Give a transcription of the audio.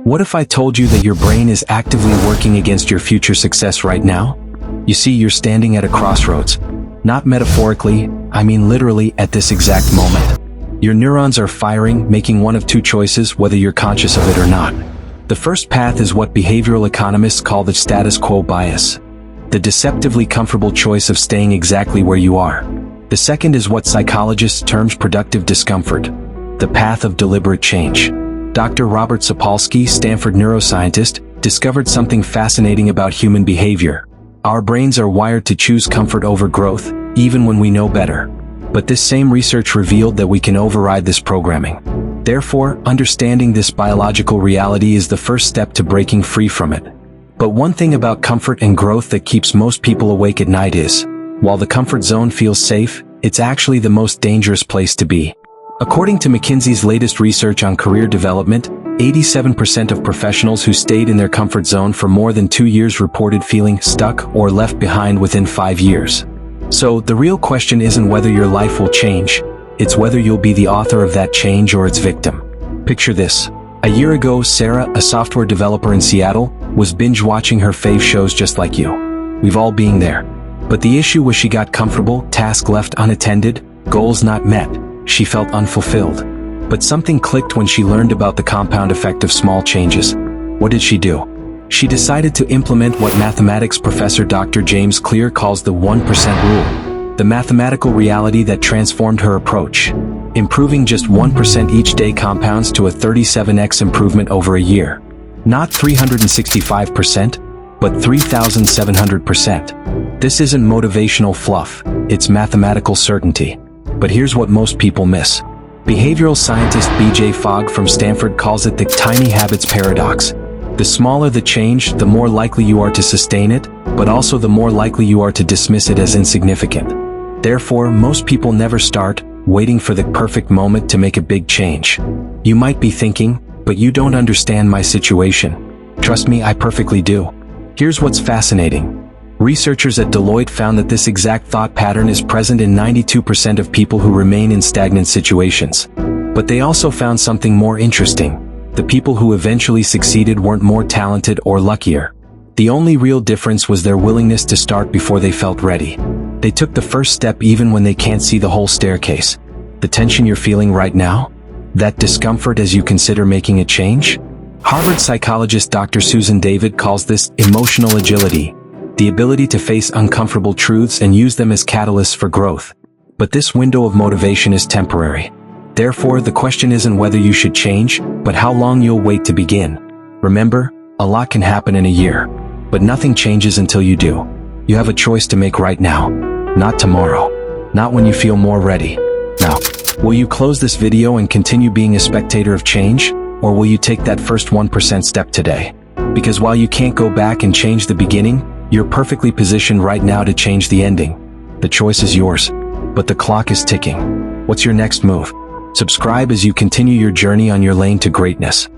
What if I told you that your brain is actively working against your future success right now? You see, you're standing at a crossroads. Not metaphorically, I mean literally at this exact moment. Your neurons are firing, making one of two choices, whether you're conscious of it or not. The first path is what behavioral economists call the status quo bias, the deceptively comfortable choice of staying exactly where you are. The second is what psychologists term productive discomfort, the path of deliberate change. Dr. Robert Sapolsky, Stanford neuroscientist, discovered something fascinating about human behavior. Our brains are wired to choose comfort over growth, even when we know better. But this same research revealed that we can override this programming. Therefore, understanding this biological reality is the first step to breaking free from it. But one thing about comfort and growth that keeps most people awake at night is, while the comfort zone feels safe, it's actually the most dangerous place to be. According to McKinsey's latest research on career development, 87% of professionals who stayed in their comfort zone for more than 2 years reported feeling stuck or left behind within 5 years. So, the real question isn't whether your life will change, it's whether you'll be the author of that change or its victim. Picture this. A year ago, Sarah, a software developer in Seattle, was binge-watching her fave shows just like you. We've all been there. But the issue was she got comfortable, task left unattended, goals not met. She felt unfulfilled. But something clicked when she learned about the compound effect of small changes. What did she do? She decided to implement what mathematics professor Dr. James Clear calls the 1% rule, the mathematical reality that transformed her approach. Improving just 1% each day compounds to a 37x improvement over a year. Not 365%, but 3,700%. This isn't motivational fluff, it's mathematical certainty. But here's what most people miss. Behavioral scientist B.J. Fogg from Stanford calls it the tiny habits paradox. The smaller the change, the more likely you are to sustain it, but also the more likely you are to dismiss it as insignificant. Therefore, most people never start, waiting for the perfect moment to make a big change. You might be thinking, but you don't understand my situation. Trust me, I perfectly do. Here's what's fascinating. Researchers at Deloitte found that this exact thought pattern is present in 92% of people who remain in stagnant situations. But they also found something more interesting. The people who eventually succeeded weren't more talented or luckier. The only real difference was their willingness to start before they felt ready. They took the first step even when they can't see the whole staircase. The tension you're feeling right now? That discomfort as you consider making a change? Harvard psychologist Dr. Susan David calls this emotional agility, the ability to face uncomfortable truths and use them as catalysts for growth. But this window of motivation is temporary. Therefore, the question isn't whether you should change, but how long you'll wait to begin. Remember, a lot can happen in a year, but nothing changes until you do. You have a choice to make right now, not tomorrow, not when you feel more ready. Now, will you close this video and continue being a spectator of change, or will you take that first 1% step today? Because while you can't go back and change the beginning, you're perfectly positioned right now to change the ending. The choice is yours, but the clock is ticking. What's your next move? Subscribe as you continue your journey on your lane to greatness.